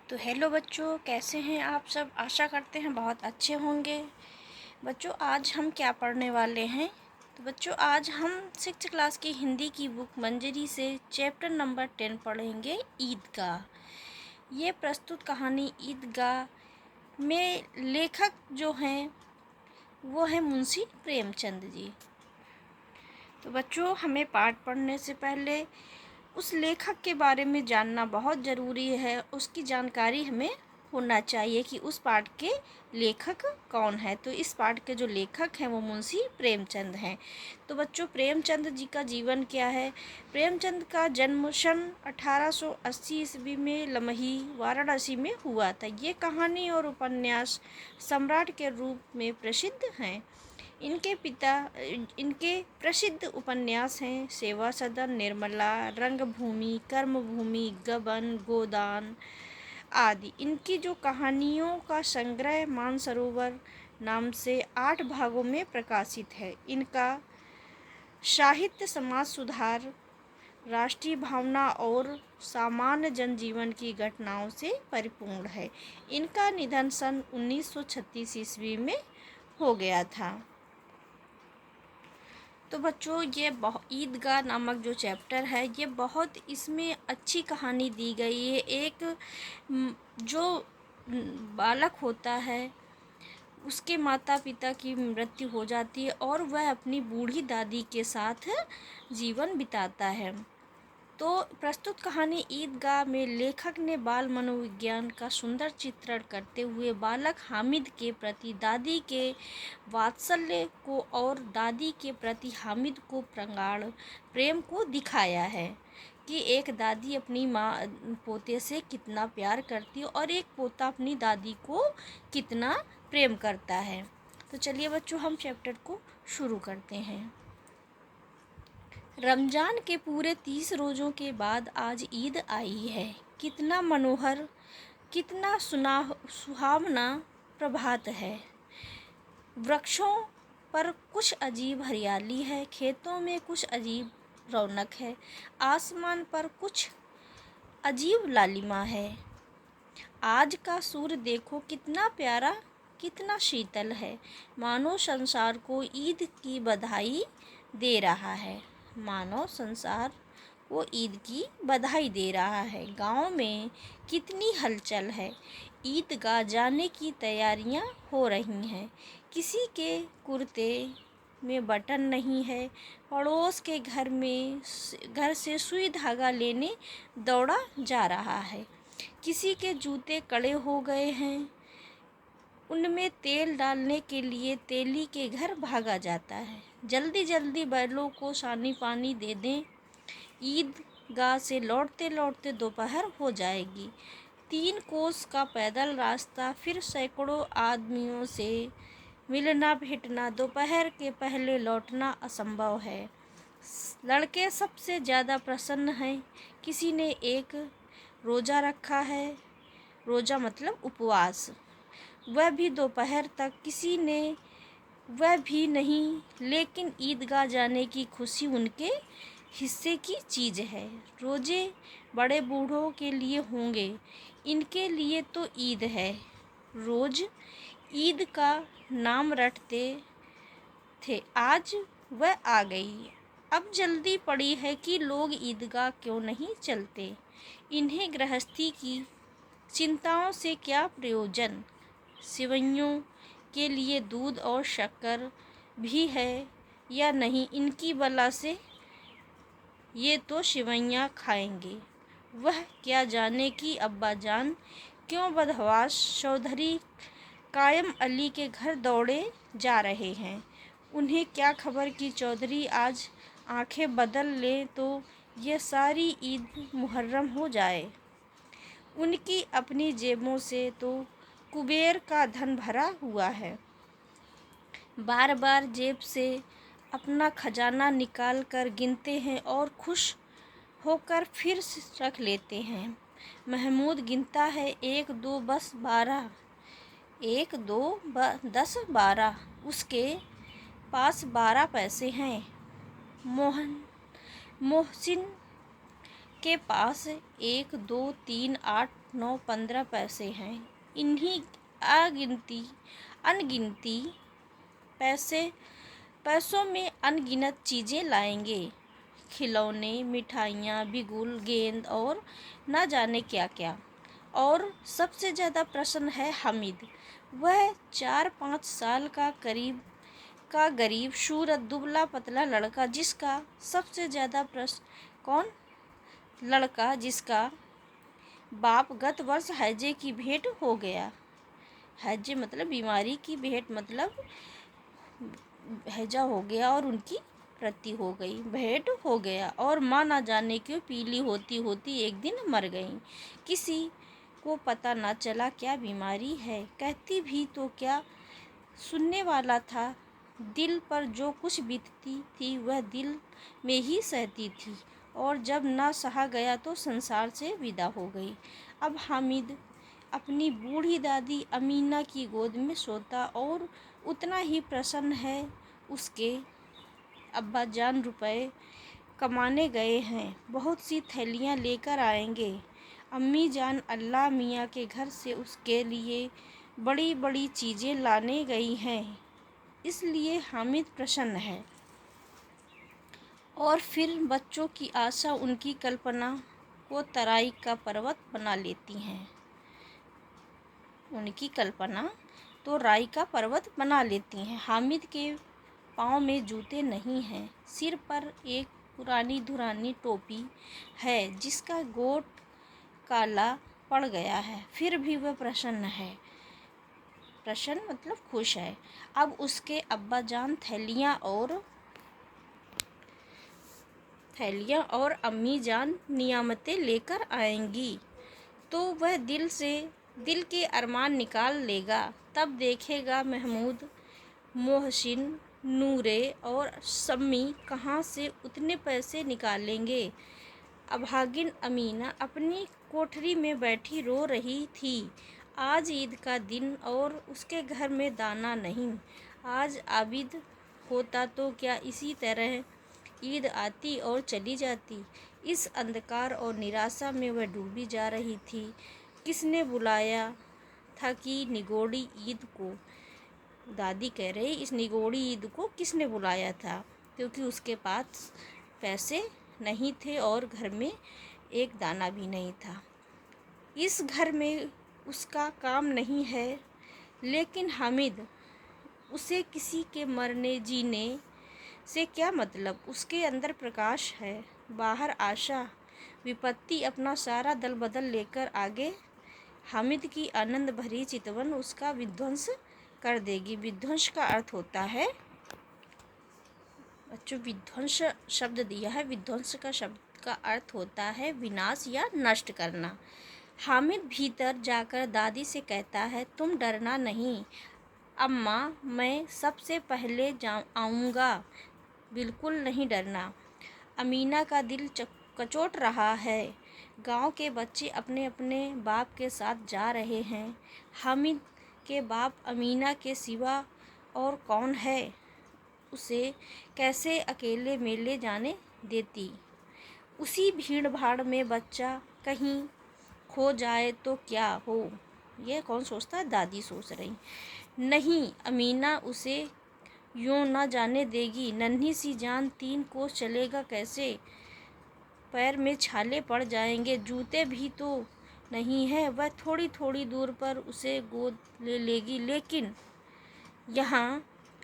तो हेलो बच्चों, कैसे हैं आप सब। आशा करते हैं बहुत अच्छे होंगे। बच्चों, आज हम क्या पढ़ने वाले हैं। तो बच्चों, आज हम 6th क्लास की हिंदी की बुक मंजरी से चैप्टर नंबर 10 पढ़ेंगे, ईदगाह। ये प्रस्तुत कहानी ईदगाह में लेखक जो हैं वो हैं मुंशी प्रेमचंद जी। तो बच्चों, हमें पाठ पढ़ने से पहले उस लेखक के बारे में जानना बहुत ज़रूरी है। उसकी जानकारी हमें होना चाहिए कि उस पाठ के लेखक कौन है। तो इस पाठ के जो लेखक हैं वो मुंशी प्रेमचंद हैं। तो बच्चों, प्रेमचंद जी का जीवन क्या है। प्रेमचंद का जन्म सन 1880 ईस्वी में लमही वाराणसी में हुआ था। ये कहानी और उपन्यास सम्राट के रूप में प्रसिद्ध हैं। इनके प्रसिद्ध उपन्यास हैं सेवा सदन, निर्मला, रंगभूमि, कर्मभूमि, गबन, गोदान आदि। इनकी जो कहानियों का संग्रह मानसरोवर नाम से 8 भागों में प्रकाशित है। इनका साहित्य समाज सुधार, राष्ट्रीय भावना और सामान्य जनजीवन की घटनाओं से परिपूर्ण है। इनका निधन सन 1936 ईस्वी में हो गया था। तो बच्चों, ये ईदगाह नामक जो चैप्टर है, ये बहुत इसमें अच्छी कहानी दी गई है। एक जो बालक होता है उसके माता पिता की मृत्यु हो जाती है और वह अपनी बूढ़ी दादी के साथ जीवन बिताता है। तो प्रस्तुत कहानी ईदगाह में लेखक ने बाल मनोविज्ञान का सुंदर चित्रण करते हुए बालक हामिद के प्रति दादी के वात्सल्य को और दादी के प्रति हामिद को प्रगाढ़ प्रेम को दिखाया है कि एक दादी अपनी माँ पोते से कितना प्यार करती है और एक पोता अपनी दादी को कितना प्रेम करता है। तो चलिए बच्चों, हम चैप्टर को शुरू करते हैं। रमज़ान के पूरे 30 रोज़ों के बाद आज ईद आई है। कितना मनोहर, कितना सुहावना प्रभात है। वृक्षों पर कुछ अजीब हरियाली है, खेतों में कुछ अजीब रौनक है, आसमान पर कुछ अजीब लालिमा है। आज का सूर्य देखो कितना प्यारा, कितना शीतल है, मानो संसार को ईद की बधाई दे रहा है। मानव संसार को ईद की बधाई दे रहा है। गांव में कितनी हलचल है। ईदगाह जाने की तैयारियां हो रही हैं। किसी के कुर्ते में बटन नहीं है। पड़ोस के घर से सुई धागा लेने दौड़ा जा रहा है। किसी के जूते कड़े हो गए हैं। उनमें तेल डालने के लिए तेली के घर भागा जाता है। जल्दी जल्दी बैलों को सानी पानी दे दें। ईदगाह से लौटते लौटते दोपहर हो जाएगी। 3 कोस का पैदल रास्ता, फिर सैकड़ों आदमियों से मिलना भेंटना, दोपहर के पहले लौटना असंभव है। लड़के सबसे ज़्यादा प्रसन्न हैं। किसी ने एक रोज़ा रखा है, रोज़ा मतलब उपवास, वह भी दोपहर तक। किसी ने वह भी नहीं, लेकिन ईदगाह जाने की खुशी उनके हिस्से की चीज़ है। रोज़े बड़े बूढ़ों के लिए होंगे, इनके लिए तो ईद है। रोज़ ईद का नाम रटते थे, आज वह आ गई। अब जल्दी पड़ी है कि लोग ईदगाह क्यों नहीं चलते। इन्हें गृहस्थी की चिंताओं से क्या प्रयोजन। सिवैयों के लिए दूध और शक्कर भी है या नहीं, इनकी बला से ये तो सिवैयाँ खाएंगे। वह क्या जाने कि अब्बा जान क्यों बदहवास चौधरी कायम अली के घर दौड़े जा रहे हैं। उन्हें क्या खबर कि चौधरी आज आंखें बदल लें तो ये सारी ईद मुहर्रम हो जाए। उनकी अपनी जेबों से तो कुबेर का धन भरा हुआ है। बार बार जेब से अपना खजाना निकाल कर गिनते हैं और खुश होकर फिर रख लेते हैं। महमूद गिनता है, 1 2 बस 12, 1 2 10 12। उसके पास 12 पैसे हैं। मोहसिन के पास 1 2 3 8 9 15 पैसे हैं। इन्हीं अनगिनती पैसों में अनगिनत चीज़ें लाएंगे, खिलौने, मिठाइयाँ, बिगुल, गेंद और न जाने क्या क्या। और सबसे ज़्यादा प्रसन्न है हामिद। वह 4 5 साल का गरीब सूरत दुबला पतला लड़का, जिसका सबसे ज़्यादा लड़का जिसका बाप गत वर्ष हैजे की भेंट हो गया। हैजे मतलब बीमारी की, भेंट मतलब हैजा हो गया और उनकी मृत्यु हो गई, भेंट हो गया। और माँ ना जाने क्यों पीली होती होती एक दिन मर गई। किसी को पता ना चला क्या बीमारी है, कहती भी तो क्या सुनने वाला था। दिल पर जो कुछ बीतती थी वह दिल में ही सहती थी, और जब ना सहा गया तो संसार से विदा हो गई। अब हामिद अपनी बूढ़ी दादी अमीना की गोद में सोता और उतना ही प्रसन्न है। उसके अब्बाजान रुपए कमाने गए हैं, बहुत सी थैलियाँ लेकर आएंगे। अम्मी जान अल्लाह मियाँ के घर से उसके लिए बड़ी बड़ी चीज़ें लाने गई हैं, इसलिए हामिद प्रसन्न है। और फिर बच्चों की आशा उनकी कल्पना को तराई का पर्वत बना लेती हैं। उनकी कल्पना तो राई का पर्वत बना लेती हैं। हामिद के पाँव में जूते नहीं हैं, सिर पर एक पुरानी धुरानी टोपी है जिसका गोट काला पड़ गया है, फिर भी वह प्रसन्न है। प्रसन्न मतलब खुश है। अब उसके अब्बाजान थैलियाँ और अम्मी जान नियामतें लेकर आएंगी, तो वह दिल के अरमान निकाल लेगा। तब देखेगा महमूद, मोहसिन, नूरे और सम्मी कहाँ से उतने पैसे निकालेंगे। अभागिन अमीना अपनी कोठरी में बैठी रो रही थी। आज ईद का दिन और उसके घर में दाना नहीं। आज आबिद होता तो क्या इसी तरह ईद आती और चली जाती। इस अंधकार और निराशा में वह डूबी जा रही थी। किसने बुलाया था कि निगोड़ी ईद को, दादी कह रही, इस निगोड़ी ईद को किसने बुलाया था, क्योंकि उसके पास पैसे नहीं थे और घर में एक दाना भी नहीं था। इस घर में उसका काम नहीं है, लेकिन हामिद, उसे किसी के मरने जीने से क्या मतलब। उसके अंदर प्रकाश है, बाहर आशा। विपत्ति अपना सारा दल बदल लेकर आगे हामिद की आनंद भरी चितवन उसका विध्वंस कर देगी। विध्वंस का अर्थ होता है, बच्चों विध्वंस शब्द दिया है, विध्वंस का शब्द का अर्थ होता है विनाश या नष्ट करना। हामिद भीतर जाकर दादी से कहता है, तुम डरना नहीं अम्मा, मैं सबसे पहले आऊँगा, बिल्कुल नहीं डरना। अमीना का दिल कचोट रहा है। गांव के बच्चे अपने अपने बाप के साथ जा रहे हैं। हामिद के बाप अमीना के सिवा और कौन है, उसे कैसे अकेले मेले जाने देती। उसी भीड़ भाड़ में बच्चा कहीं खो जाए तो क्या हो, यह कौन सोचता है, दादी सोच रही। नहीं, अमीना उसे यूँ न जाने देगी। नन्ही सी जान 3 कोस चलेगा कैसे, पैर में छाले पड़ जाएंगे, जूते भी तो नहीं है। वह थोड़ी थोड़ी दूर पर उसे गोद ले लेगी, लेकिन यहाँ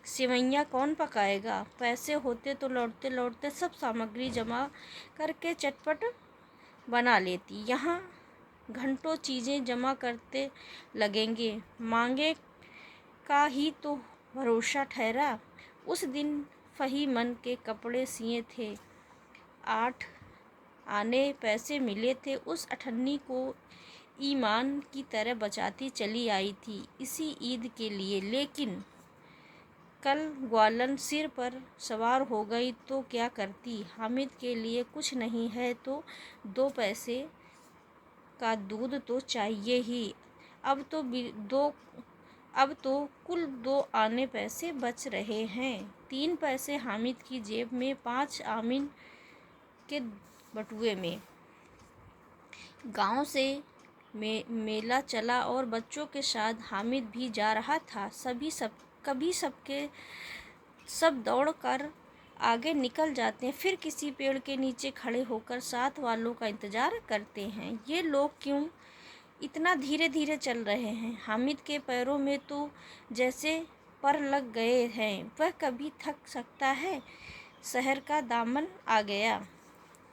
सेवैयाँ कौन पकाएगा। पैसे होते तो लौटते लौटते सब सामग्री जमा करके चटपट बना लेती। यहाँ घंटों चीज़ें जमा करते लगेंगे, मांगे का ही तो भरोसा ठहरा। उस दिन फहीमन के कपड़े सिए थे, 8 आने पैसे मिले थे। उस अठन्नी को ईमान की तरह बचाती चली आई थी इसी ईद के लिए, लेकिन कल ग्वालन सिर पर सवार हो गई तो क्या करती। हामिद के लिए कुछ नहीं है तो 2 पैसे का दूध तो चाहिए ही। अब तो कुल 2 आने पैसे बच रहे हैं। 3 पैसे हामिद की जेब में, 5 आमिन के बटुए में। गांव से मेला चला और बच्चों के साथ हामिद भी जा रहा था। कभी सब दौड़कर आगे निकल जाते हैं, फिर किसी पेड़ के नीचे खड़े होकर साथ वालों का इंतज़ार करते हैं। ये लोग क्यों इतना धीरे धीरे चल रहे हैं? हामिद के पैरों में तो जैसे पर लग गए हैं। वह कभी थक सकता है। शहर का दामन आ गया,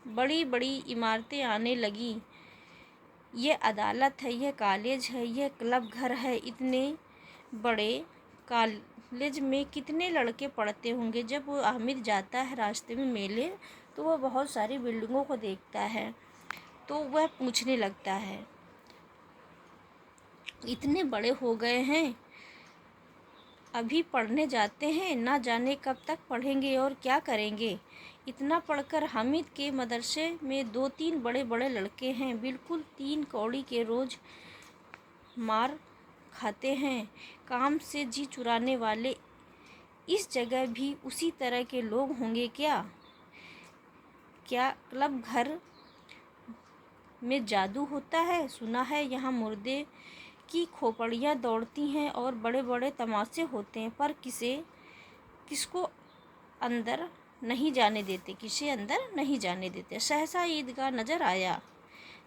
बड़ी बड़ी इमारतें आने लगी। ये अदालत है, यह कॉलेज है, यह क्लब घर है। इतने बड़े कॉलेज में कितने लड़के पढ़ते होंगे? जब वो हामिद जाता है रास्ते में मेले, तो वह बहुत सारी बिल्डिंगों को देखता है, तो वह पूछने लगता है, इतने बड़े हो गए हैं, अभी पढ़ने जाते हैं, ना जाने कब तक पढ़ेंगे और क्या करेंगे। इतना पढ़कर हामिद के मदरसे में 2-3 बड़े बड़े लड़के हैं, बिल्कुल 3 कौड़ी के रोज़ मार खाते हैं, काम से जी चुराने वाले। इस जगह भी उसी तरह के लोग होंगे क्या? क्या क्लब घर में जादू होता है? सुना है यहाँ मुर्दे की खोपड़ियाँ दौड़ती हैं और बड़े बड़े तमाशे होते हैं, पर किसको अंदर नहीं जाने देते, किसे अंदर नहीं जाने देते। सहसा ईदगाह नज़र आया,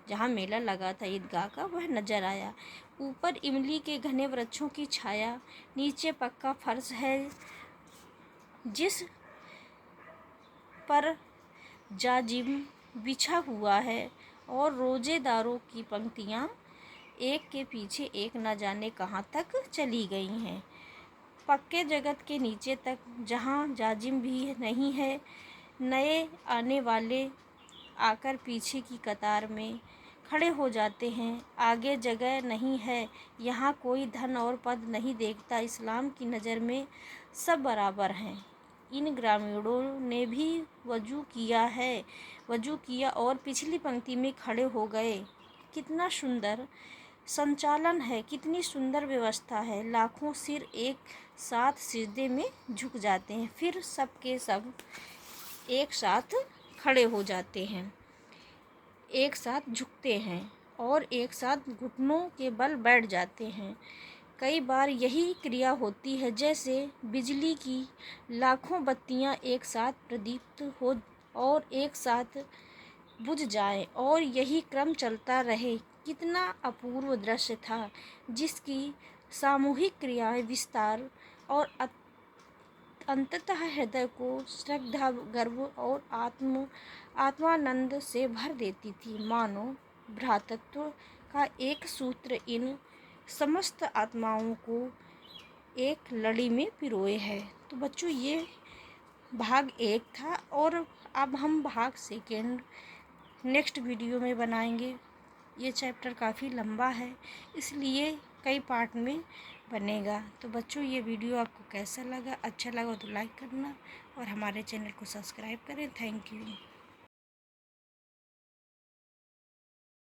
जहाँ मेला लगा था ईदगाह का, वह नज़र आया। ऊपर इमली के घने वृक्षों की छाया, नीचे पक्का फर्श है जिस पर जाजिम बिछा हुआ है, और रोजेदारों की पंक्तियाँ एक के पीछे एक न जाने कहाँ तक चली गई हैं। पक्के जगत के नीचे तक, जहाँ जाजिम भी नहीं है। नए आने वाले आकर पीछे की कतार में खड़े हो जाते हैं। आगे जगह नहीं है। यहाँ कोई धन और पद नहीं देखता। इस्लाम की नज़र में सब बराबर हैं। इन ग्रामीणों ने भी वजू किया और पिछली पंक्ति में खड़े हो गए। कितना सुंदर संचालन है, कितनी सुंदर व्यवस्था है। लाखों सिर एक साथ सिजदे में झुक जाते हैं, फिर सब के सब एक साथ खड़े हो जाते हैं, एक साथ झुकते हैं और एक साथ घुटनों के बल बैठ जाते हैं। कई बार यही क्रिया होती है, जैसे बिजली की लाखों बत्तियां एक साथ प्रदीप्त हो और एक साथ बुझ जाए, और यही क्रम चलता रहे। कितना अपूर्व दृश्य था, जिसकी सामूहिक क्रियाएं विस्तार और अंततः हृदय को श्रद्धा, गर्व और आत्मानंद से भर देती थी। मानो भ्रातृत्व का एक सूत्र इन समस्त आत्माओं को एक लड़ी में पिरोए है। तो बच्चों, ये भाग 1 था, और अब हम भाग 2 नेक्स्ट वीडियो में बनाएंगे। ये चैप्टर काफ़ी लंबा है, इसलिए कई पार्ट में बनेगा। तो बच्चों, ये वीडियो आपको कैसा लगा? अच्छा लगा तो लाइक करना और हमारे चैनल को सब्सक्राइब करें। Thank you.